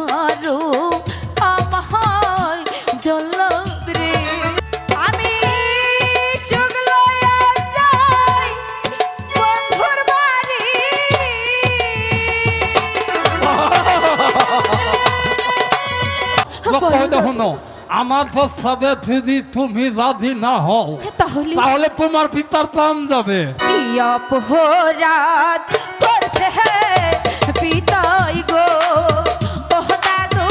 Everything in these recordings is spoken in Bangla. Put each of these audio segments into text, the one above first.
মারো আমায় জল্লাদ রে আমি সুখ লইয়া যাই বন্ধুর বাড়ি শোনো, আমার প্রস্তাবে যদি তুমি রাজি না হও তাহলে তোমার পিতার প্রাণ যাবে। অপরাধ করছে পিতাই গো ওহ দাদু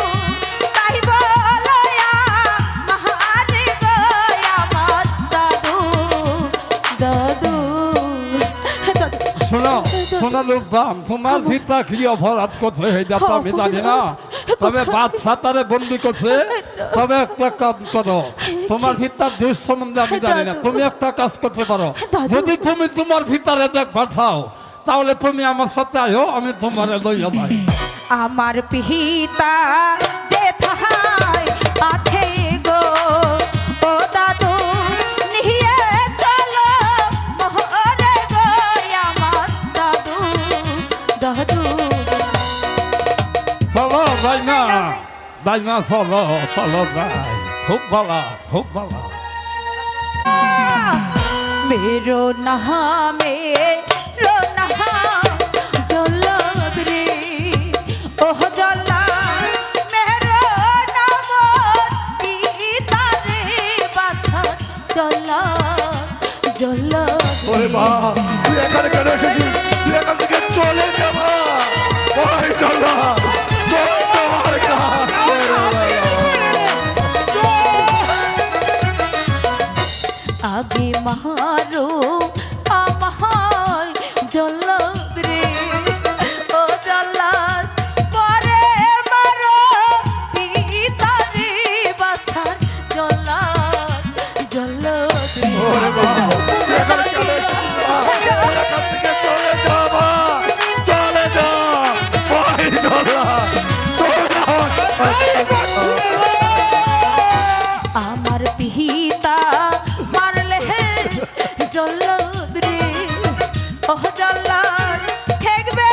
তাই বলয়া মহারে গো আমার দাদু দাদু শোনো শোনো লোকদাম, তোমার পিতা কি অপরাধ করছে এটা তো আমি জানি না, তবে বাদশা তারে বন্দি করছে। তবে একটা কাজ করো, তোমার পিতার দেশ সম্বন্ধে আমি জানি না, তুমি একটা কাজ করতে পারো। যদি তুমি তোমার পিতারে দেখবার চাও তাহলে তুমি আমার সাথে আয়ো, আমি তোমার লইয়া যাই। আমার পিতা যে থাই আছে গো ও দাদু নিয়ে চলো মহরে গো আমার দাদু দাদু চলো যাই না, যাই না, চলো চলো যাই। খুব ভালো, খুব ভালো। मेरो नहामे रो नहा जल्लाद रे ओह जल्लाद मेरो नाम पिता रे बाछा जल्लाद जल्लाद ওরে বাবা, তুই এখানে কেন এসেছিস? তুই এখান থেকে চলে যাবা। ওই চলা তোমার কাছে आगे मारो আমায় জল্লাদ রে ও জল্লাদ পরে মারো পিতা রে বাছার জল্লাদ জল্লাদ ওরে বাবা, তুই এখানে কেন এসেছিস? তুই এখান থেকে চলে যাবা। চলে যা। ওই চলা আমার পিতা মারলে জল্লাদ রে ওহ জল্লাদ ঠেকবে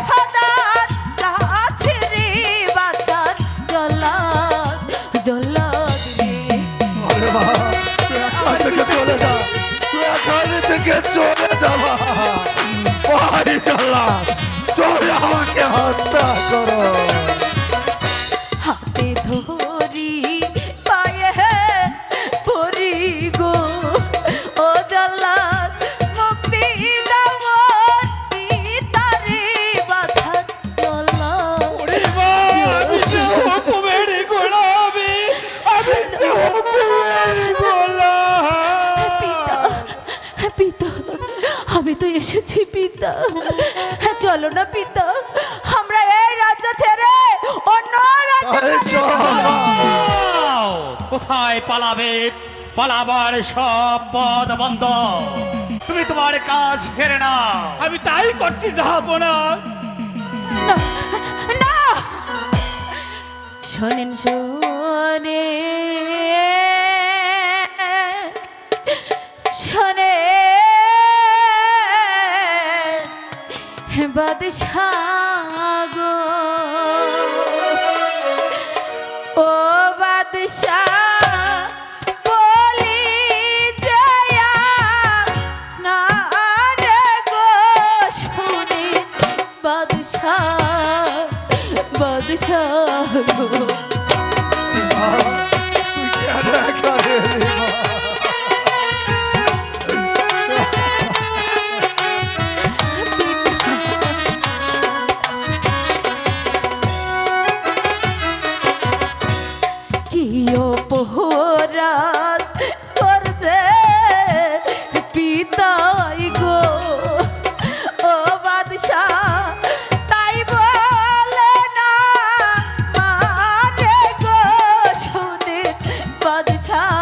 খোদার কাছে রে বাছার জল্লাদ জল্লাদ রে ওরে বাবা, তুই এখান থেকে চলে যা। তুই এখান থেকে চলে যাবা। ওই চলা চলে আমাকে হত্যা করো। হাতে ধরি পায়ে পরি গো ও জল্লাদ মুক্তি দাও পিতারে বাছার জল্লাদ পিতা পিতা আমি তো এসেছি পিতা চলো না পিতা আমরা এই রাজ্য ছেড়ে অন্য রাজ্যে কোথায় পালাবে? পালাবার সব পথ বন্ধ। তুমি তোমার কাজ ফেরে না। আমি তাই করছি জাহাপনা। না না শোনেন শোনে শোনে বাদশাহ গো ও বাদশাহ বলি যায়া না রে গো শুনি বাদশাহ বাদশাহ গো তুই কেন এখানে এলি মা? পোহরাত করছে পিতাই গো ও বাদশাহ তাই বলে না মানে গো শুনে বাদশাহ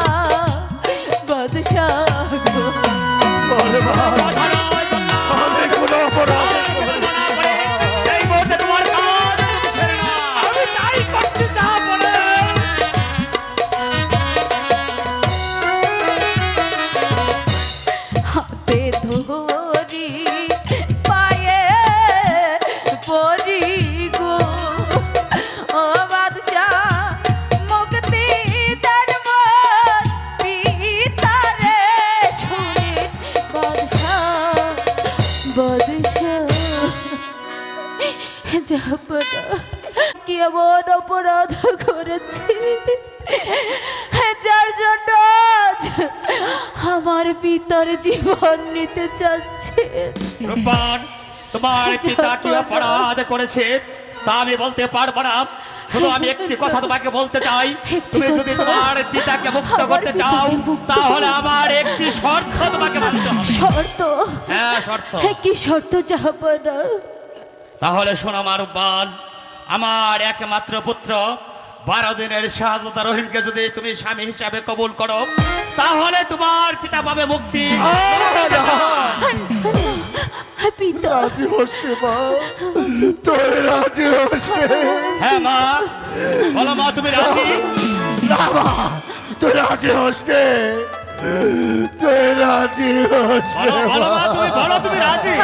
এমন অপরাধ করেছি যার জন্য আজ আমার পিতার জীবন নিতে চাচ্ছে। রূপবান, তোমার পিতা কি অপরাধ করেছে তা আমি বলতে পারবো না, শুধু আমি একটি কথা তোমাকে বলতে চাই। তুমি যদি তোমার পিতাকে মুক্ত করতে চাও তাহলে আমার একটি শর্ত তোমাকে মানতে হবে। শর্ত? হ্যাঁ, শর্ত। কি শর্ত জাহাপনা? তাহলে শোনো রূপবান, আমার একমাত্র পুত্র 12 দিনের শাহজাদা রহিমকে যদি তুমি স্বামী হিসাবে কবুল করো তাহলে তোমার পিতা পাবে মুক্তি। পিতা রাজি হচ্ছে মা, তুই রাজি হচ্ছে? হ্যাঁ মা, বলো মা তুমি রাজি? না মা, তুই রাজি হচ্ছে? তুই রাজি হচ্ছে? বলো বলো মা, তুমি বলো তুমি রাজি?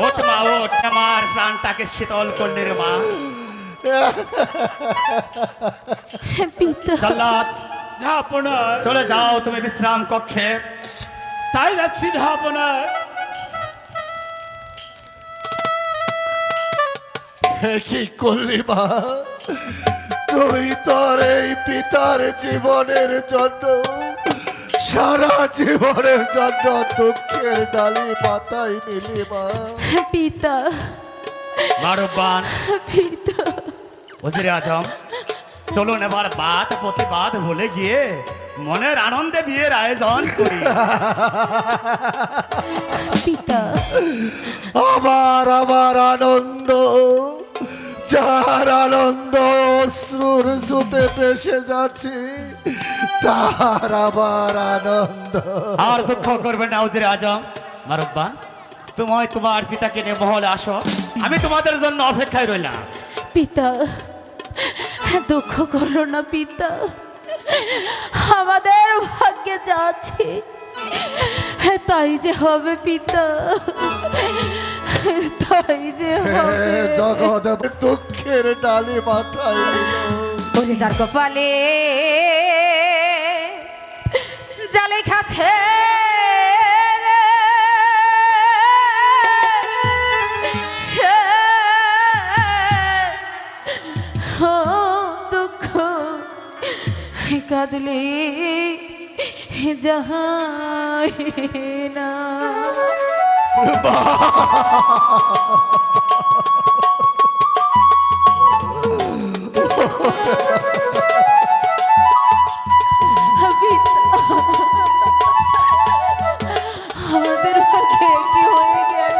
ওঠ মা, ওঠ, আমার প্রাণটাকে শীতল করলে রে মা। পিতা জল্লাদ, ঝাপনা, চলে যাও তুমি বিশ্রাম কক্ষে। তাই যাচ্ছি ঝাপনা। কি করলি মা? তুই তোর এই পিতার জীবনের জন্য, সারা জীবনের জন্য দুঃখের ডালি মাথায় নিলি মা। পিতা রূপবান, পিতা ওজিরে আজম, চলুন এবার বাদ প্রতিবাদ ভুলে গিয়ে মনের আনন্দে বিয়ের আয়োজন করি। পিতা আমার আনন্দ, যার আনন্দ অশ্রুর সুতে ভেসে যাচ্ছে, তার আবার আনন্দ। আর দুঃখ করবেন না ওজিরে আজম। রূপবান, তুমি তোমার পিতাকে নিয়ে মহলে আসো, আমি তোমাদের জন্য অপেক্ষায় রইলাম। পিতা দুঃখ করো না পিতা, আমাদের ভাগ্যে যা আছে তাই যে হবে পিতা, তাই যে হবে। জগৎ দুঃখের ডালি মাথায় নিল। ওরে যার কপালে জালে খাচ্ছে দুঃখ কাঁদলে যাহাই না। আমাদের ভাগ্যে কি হয়ে গেল?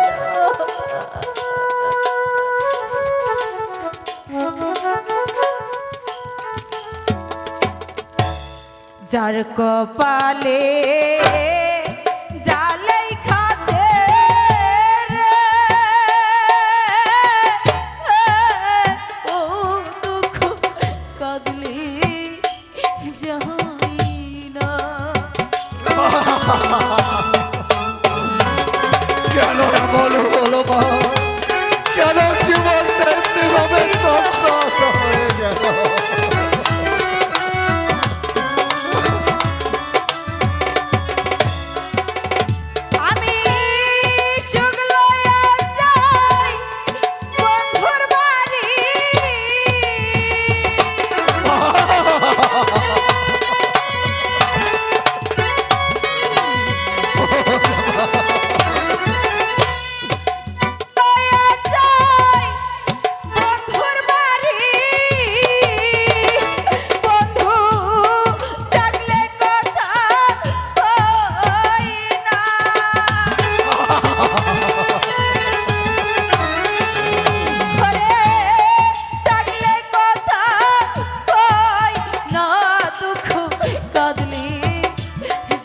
যার কপালে জালেই খাচ্ছে রে, ও দুঃখ কাঁদলে যাই না। কেন এমন হলো মা? কেন জীবনটা এভাবে তছনছ হয়ে গেল? আমি সুখ লইয়া যাই বন্ধুর বাড়ি, লইয়া যাই বন্ধুর বাড়ি, বন্ধু ডাকলে কথা হয় না। ঘরে ডাকলে কথা হয় না, দুঃখ কাঁদলে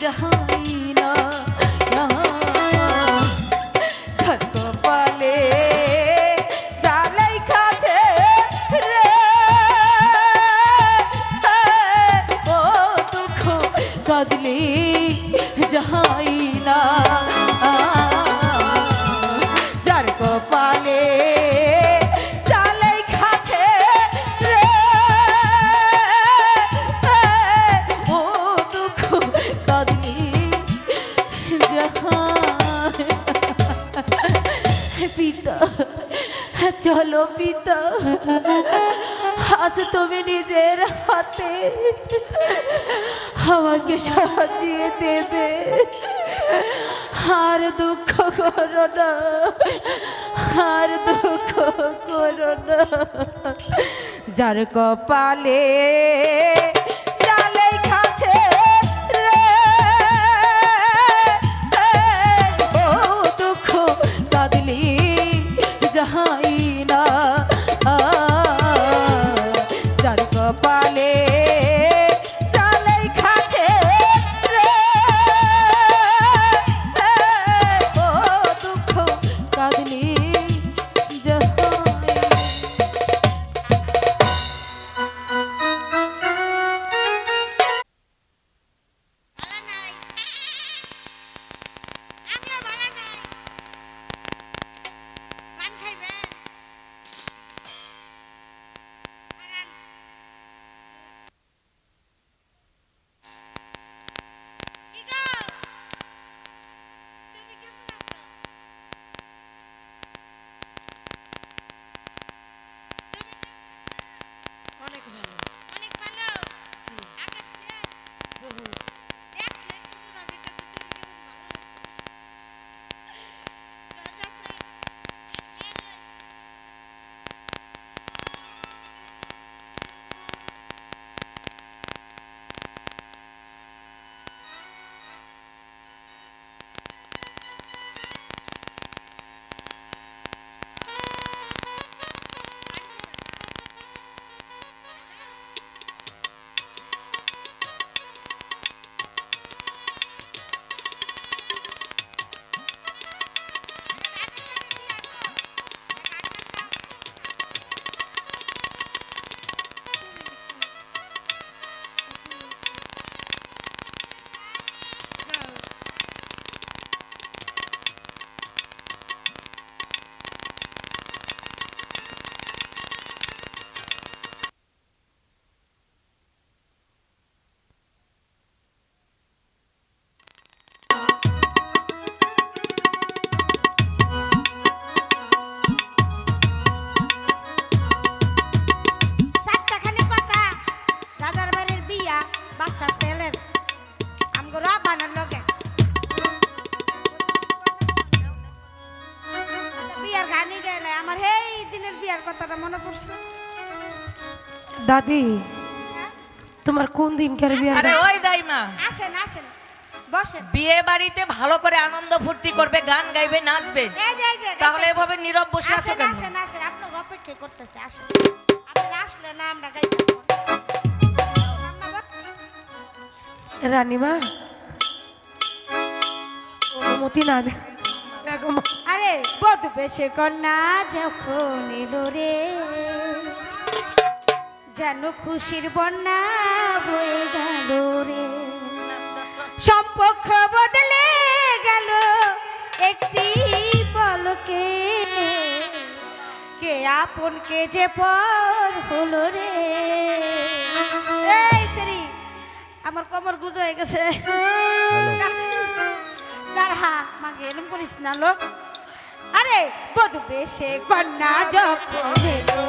যাই না। তার কপালে জালাই খাচ্ছে রে, ও দুঃখ কাঁদলে যাই না। যার কপালে জালাই খাচ্ছে রে, ও দুঃখ কাঁদলে যাই পিতা, চলো পিতা, আজ তুমি নিজের হাতে আমাকে সাজিয়ে দেবে। আর দুঃখ করো না, আর দুঃখ করো না। যার কপালে ডালেই খাচ্ছে রে, ও দুঃখ কাঁদলি যাহাই না। যার কপালে ডালেই খাচ্ছে রে, ও দুঃখ কাঁদলি যাহাই। ভালো নাই, আমিও ভালো নাই। পান খাইবেন? খারান। কি গো? তুমি কেমন আছো? অনেক ভালো। অনেক ভালো। জি। আগের চেয়ে বহু। দেখলে তো বোঝা যাইতেছে তুমি কেমন ভালো আছো। রাজা স্যার, চারটাখানি কথা। রাজার বাড়ির বিয়া, বাচ্চার ছেলের আমগো রাবানের লগে। বিয়ার গানি গেলে আমার এই দিনের বিয়ার কথাটা মনে পড়ছে। দাদি, হ্যাঁ? তোমার কোন দিনকার বিয়ে? আরে ওই দাইমা, আসেন আসেন, বসেন। বিয়ে বাড়িতে ভালো করে আনন্দ ফুর্তি করবে, গান গাইবে, নাচবে। এই যে তাহলে গাইতেছে। এভাবে নীরব বসে আছো আসেন কেন? আসেন আসেন, আপনাকে অপেক্ষা করতেছে। আসেন, আপনি আসলে না আমরা গাইতে পারবো। রানীমা, অনুমতি না দে। দেখো মা, আরে বধু বেশে কন্যা যখন এলো রে, যেন খুশির বন্যা বয়ে গেল রে। সম্পর্ক বদলে গেল একটি পলকে, কে আপন কে যে পর হলো রে। এই সেরি, আমার কোমর গুজো হয়ে গেছে। দাঁড়া মাগে এরম করিস না লোক। আরে বধু বেশে কন্যা যখন এলো